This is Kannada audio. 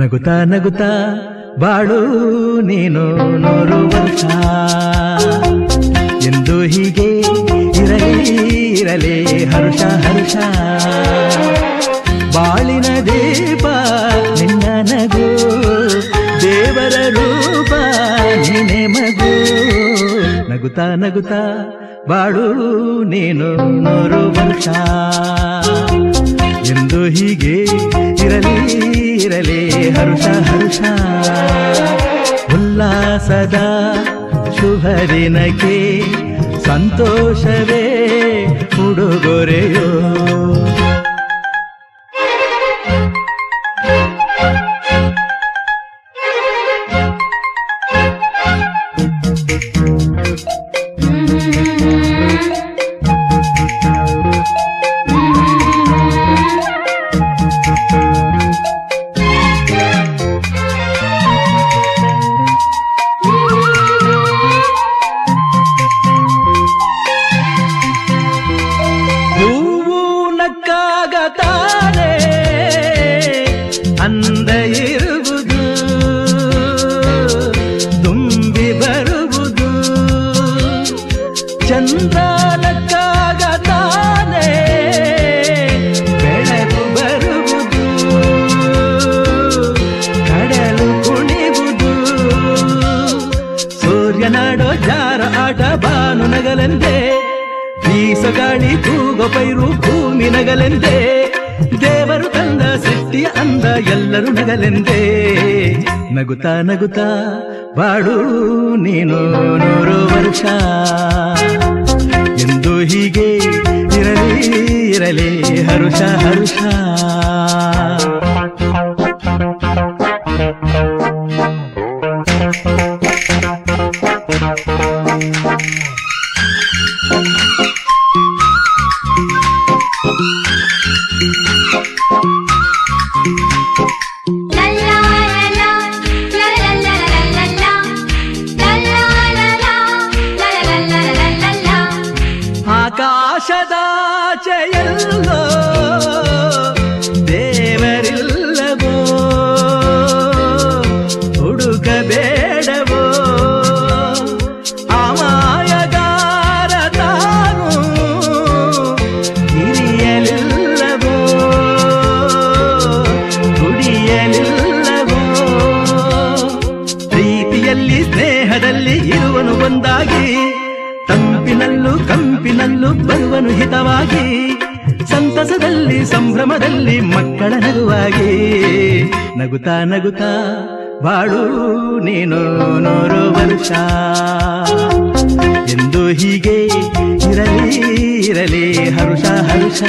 ನಗುತ್ತಾ ನಗುತ್ತಾ ಬಾಳು ನೀನು 100 ವರ್ಷ ಎಂದು ಹೀಗೆ ಇರಲಿ ಇರಲಿ ಹರುಷ ಹರುಷ ಬಾಳಿನ ದೀಪ ನಿನ್ನ ನಗು ದೇವರ ರೂಪ ನೀನೆ ಮಗು ನಗುತ್ತಾ ನಗುತ್ತಾ ಬಾಳು ನೀನು 100 ವರ್ಷ ಎಂದು ಹೀಗೆ ಇರಲಿ ಇರಲಿ ಹರುಷ ಹರುಷ ಉಲ್ಲಾಸದ ಶುಭ ದಿನಕ್ಕೆ ಸಂತೋಷವೇ ಉಡುಗೊರೆಯೋ ತಾನೆ ಅಂದ ಇರುವುದು ತುಂಬಿ ಬರುವುದು ಚಂದ್ರನಕ್ಕಾಗ ತಾನೆ ಬೆಳಕು ಬರುವುದು ಕಡಲು ಕುಣಿವುದು ಸೂರ್ಯನಾಡೋ ಜಾರ ಆಟ ಬಾನು ನಗಲೆಂದೇ ಬೀಸಗಾಳಿ ತೂಗೋ ಪೈರು ಭೂಮಿ ನಗಲೆಂದೇ ದೇವರು ತಂದ ಸೃಷ್ಟಿಯ ಅಂದ ಎಲ್ಲರೂ ನಗಲೆಂದೇ ನಗುತ್ತಾ ನಗುತ್ತಾ ಬಾಳು ನೀನು 100 ವರ್ಷ ಎಂದು ಹೀಗೆ ಇರಲಿ ಇರಲಿ ಹರುಷ ಹರುಷ ಆಕಾಶದಾಚೆಯಲ್ಲೋ ದೇವರಿಲ್ಲವೋ ಹುಡುಕಬೇಡವೋ ಅಮಾಯಗಾರ ತಾನು ಹಿರಿಯಲಿಲ್ಲವೋ ದುಡಿಯಲಿಲ್ಲವೋ ಪ್ರೀತಿಯಲ್ಲಿ ಸ್ನೇಹದಲ್ಲಿ ಇರುವನು ಒಂದಾಗಿ ತಂಪಿನಲ್ಲೂ ಕಂಪಿನಲ್ಲೂ ಬರುವನು ಹಿತವಾಗಿ ಸಂತಸದಲ್ಲಿ ಸಂಭ್ರಮದಲ್ಲಿ ಮಕ್ಕಳ ನಗುವಾಗಿ ನಗುತ್ತಾ ನಗುತ್ತಾ ಬಾಳು ನೀನು 100 ವರ್ಷ ಎಂದು ಹೀಗೆ ಇರಲಿ ಇರಲಿ ಹರುಷ ಹರುಷ